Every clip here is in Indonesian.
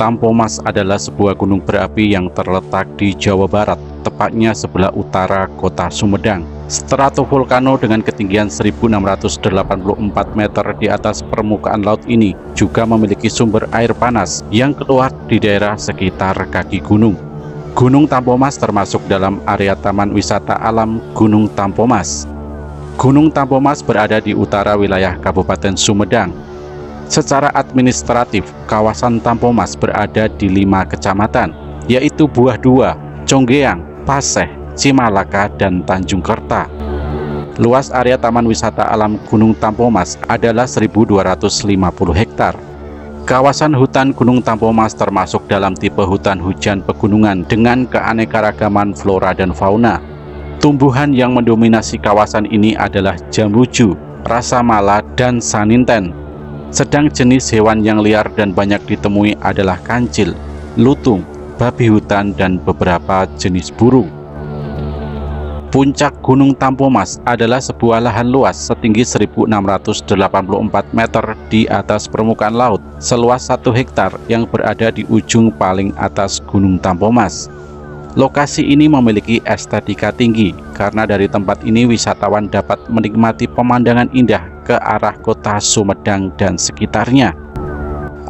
Tampomas adalah sebuah gunung berapi yang terletak di Jawa Barat, tepatnya sebelah utara kota Sumedang. Stratovolcano dengan ketinggian 1684 meter di atas permukaan laut ini juga memiliki sumber air panas yang keluar di daerah sekitar kaki gunung. Gunung Tampomas termasuk dalam area Taman Wisata Alam Gunung Tampomas. Gunung Tampomas berada di utara wilayah Kabupaten Sumedang. Secara administratif, kawasan Tampomas berada di 5 kecamatan, yaitu Buah 2, Conggeang, Paseh, Cimalaka, dan Tanjung Kerta. Luas area Taman Wisata Alam Gunung Tampomas adalah 1.250 hektar. Kawasan hutan Gunung Tampomas termasuk dalam tipe hutan hujan pegunungan dengan keanekaragaman flora dan fauna. Tumbuhan yang mendominasi kawasan ini adalah jambuju, rasamala, dan saninten. Sedang jenis hewan yang liar dan banyak ditemui adalah kancil, lutung, babi hutan, dan beberapa jenis burung. Puncak Gunung Tampomas adalah sebuah lahan luas setinggi 1684 meter di atas permukaan laut, seluas 1 hektar yang berada di ujung paling atas Gunung Tampomas. Lokasi ini memiliki estetika tinggi karena dari tempat ini wisatawan dapat menikmati pemandangan indah ke arah kota Sumedang dan sekitarnya.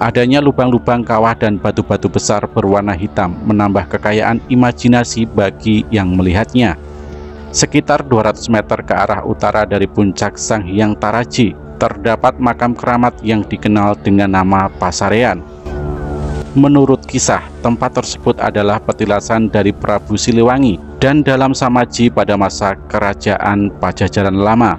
Adanya lubang-lubang kawah dan batu-batu besar berwarna hitam menambah kekayaan imajinasi bagi yang melihatnya. Sekitar 200 meter ke arah utara dari puncak Sang Hyang Taraji terdapat makam keramat yang dikenal dengan nama Pasarean. Menurut kisah, tempat tersebut adalah petilasan dari Prabu Siliwangi dan dalam Samaji pada masa kerajaan Pajajaran lama.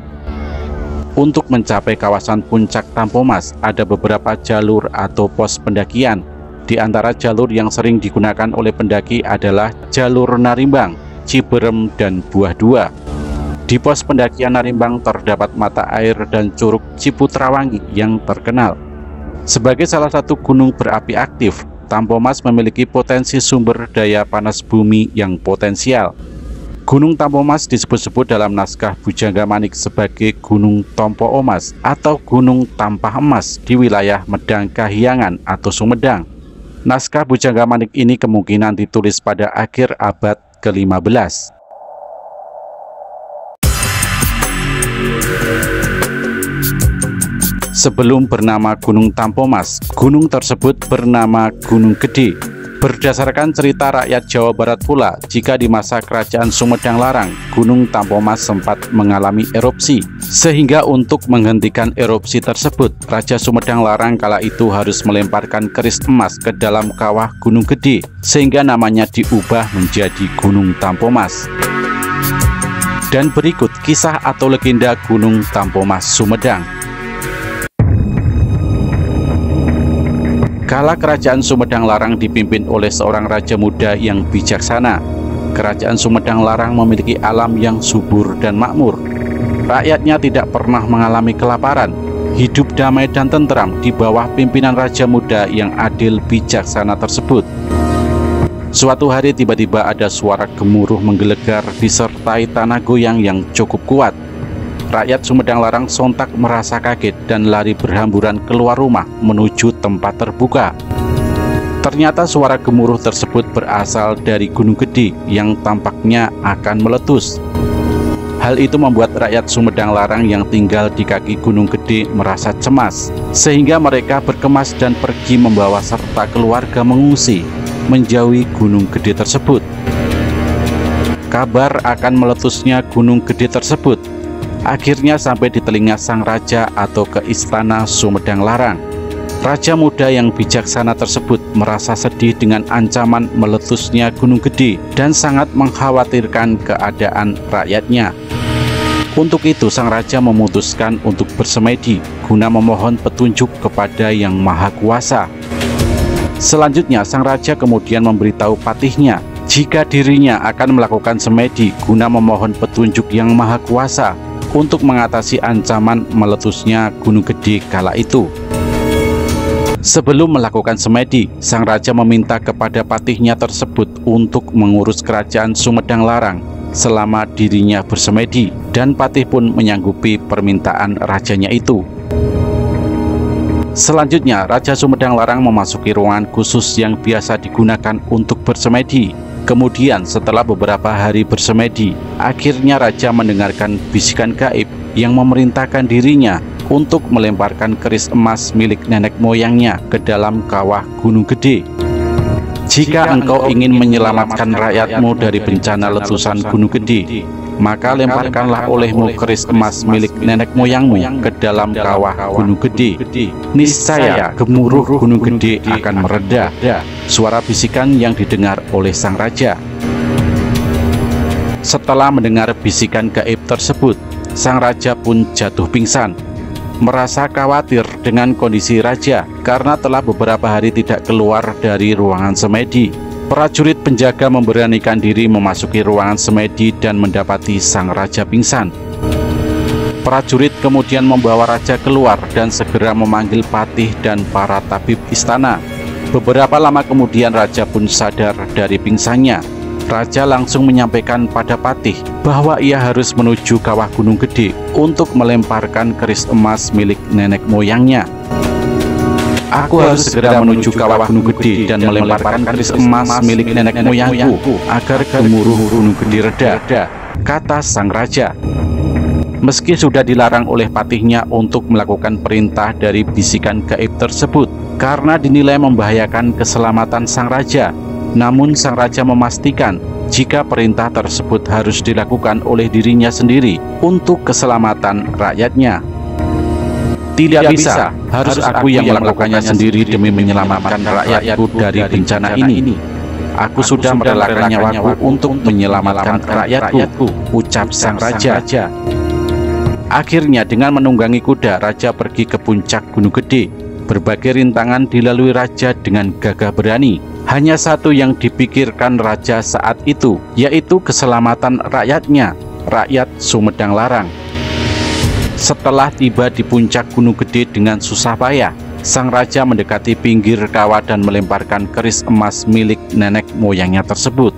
Untuk mencapai kawasan puncak Tampomas ada beberapa jalur atau pos pendakian. Di antara jalur yang sering digunakan oleh pendaki adalah jalur Narimbang, Ciberem, dan Buah 2. Di pos pendakian Narimbang terdapat mata air dan Curug Ciputrawangi yang terkenal. Sebagai salah satu gunung berapi aktif, Tampomas memiliki potensi sumber daya panas bumi yang potensial. Gunung Tampomas disebut-sebut dalam naskah Bujangga Manik sebagai Gunung Tompo Omas atau Gunung Tampah Emas di wilayah Medang Kahyangan atau Sumedang. Naskah Bujangga Manik ini kemungkinan ditulis pada akhir abad ke-15. Sebelum bernama Gunung Tampomas, gunung tersebut bernama Gunung Gede. Berdasarkan cerita rakyat Jawa Barat pula, jika di masa kerajaan Sumedang Larang, Gunung Tampomas sempat mengalami erupsi. Sehingga untuk menghentikan erupsi tersebut, Raja Sumedang Larang kala itu harus melemparkan keris emas ke dalam kawah Gunung Gede, sehingga namanya diubah menjadi Gunung Tampomas. Dan berikut kisah atau legenda Gunung Tampomas Sumedang. Kala kerajaan Sumedang Larang dipimpin oleh seorang raja muda yang bijaksana, kerajaan Sumedang Larang memiliki alam yang subur dan makmur. Rakyatnya tidak pernah mengalami kelaparan, hidup damai dan tentram di bawah pimpinan raja muda yang adil bijaksana tersebut. Suatu hari tiba-tiba ada suara gemuruh menggelegar disertai tanah goyang yang cukup kuat. Rakyat Sumedang Larang sontak merasa kaget dan lari berhamburan keluar rumah menuju tempat terbuka. Ternyata suara gemuruh tersebut berasal dari Gunung Gede yang tampaknya akan meletus. Hal itu membuat rakyat Sumedang Larang yang tinggal di kaki Gunung Gede merasa cemas, sehingga mereka berkemas dan pergi membawa serta keluarga mengungsi menjauhi Gunung Gede tersebut. Kabar akan meletusnya Gunung Gede tersebut akhirnya sampai di telinga sang raja atau ke istana Sumedang Larang. Raja muda yang bijaksana tersebut merasa sedih dengan ancaman meletusnya Gunung Gede dan sangat mengkhawatirkan keadaan rakyatnya. Untuk itu sang raja memutuskan untuk bersemedi guna memohon petunjuk kepada Yang Maha Kuasa. Selanjutnya sang raja kemudian memberitahu patihnya jika dirinya akan melakukan semedi guna memohon petunjuk Yang Maha Kuasa untuk mengatasi ancaman meletusnya Gunung Gede kala itu. Sebelum melakukan semedi, sang raja meminta kepada patihnya tersebut untuk mengurus kerajaan Sumedang Larang selama dirinya bersemedi, dan patih pun menyanggupi permintaan rajanya itu. Selanjutnya, Raja Sumedang Larang memasuki ruangan khusus yang biasa digunakan untuk bersemedi. Kemudian setelah beberapa hari bersemedi, akhirnya Raja mendengarkan bisikan gaib yang memerintahkan dirinya untuk melemparkan keris emas milik nenek moyangnya ke dalam kawah Gunung Gede. Jika engkau ingin menyelamatkan rakyatmu dari bencana letusan Gunung Gede, maka lemparkanlah olehmu keris emas milik nenek moyangmu ke dalam kawah Gunung Gede. Niscaya gemuruh Gunung Gede akan mereda. Suara bisikan yang didengar oleh sang raja. Setelah mendengar bisikan gaib tersebut, sang raja pun jatuh pingsan. Merasa khawatir dengan kondisi raja karena telah beberapa hari tidak keluar dari ruangan semedi. Prajurit penjaga memberanikan diri memasuki ruangan semedi dan mendapati sang raja pingsan. Prajurit kemudian membawa raja keluar dan segera memanggil patih dan para tabib istana. Beberapa lama kemudian raja pun sadar dari pingsannya. Raja langsung menyampaikan pada patih bahwa ia harus menuju kawah Gunung Gede untuk melemparkan keris emas milik nenek moyangnya. Aku harus segera menuju kawah Gunung Gede dan melemparkan keris emas milik nenek moyangku agar gemuruh Gunung Gede reda, kata sang raja. Meski sudah dilarang oleh patihnya untuk melakukan perintah dari bisikan gaib tersebut karena dinilai membahayakan keselamatan sang raja, namun sang raja memastikan jika perintah tersebut harus dilakukan oleh dirinya sendiri untuk keselamatan rakyatnya. Tidak bisa, harus aku yang melakukannya sendiri demi menyelamatkan rakyatku dari bencana ini. Aku sudah merelakan nyawaku untuk menyelamatkan rakyatku, ucap sang raja. Akhirnya dengan menunggangi kuda, raja pergi ke puncak Gunung Gede. Berbagai rintangan dilalui raja dengan gagah berani. Hanya satu yang dipikirkan raja saat itu, yaitu keselamatan rakyatnya, rakyat Sumedang Larang. Setelah tiba di puncak Gunung Gede dengan susah payah, sang raja mendekati pinggir kawah dan melemparkan keris emas milik nenek moyangnya tersebut.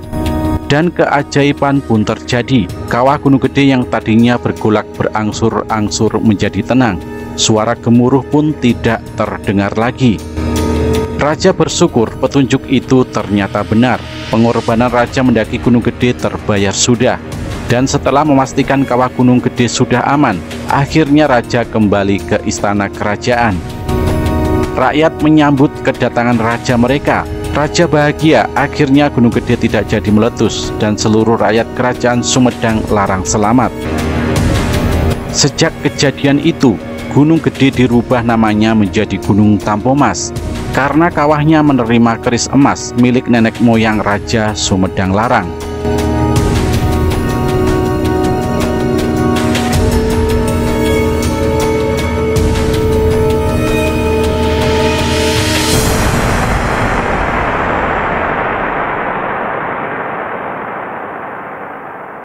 Dan keajaiban pun terjadi. Kawah Gunung Gede yang tadinya bergolak berangsur-angsur menjadi tenang. Suara gemuruh pun tidak terdengar lagi. Raja bersyukur petunjuk itu ternyata benar. Pengorbanan raja mendaki Gunung Gede terbayar sudah. Dan setelah memastikan kawah Gunung Gede sudah aman, akhirnya raja kembali ke istana kerajaan. Rakyat menyambut kedatangan raja mereka. Raja bahagia, akhirnya Gunung Gede tidak jadi meletus dan seluruh rakyat kerajaan Sumedang Larang selamat. Sejak kejadian itu, Gunung Gede dirubah namanya menjadi Gunung Tampomas karena kawahnya menerima keris emas milik nenek moyang Raja Sumedang Larang.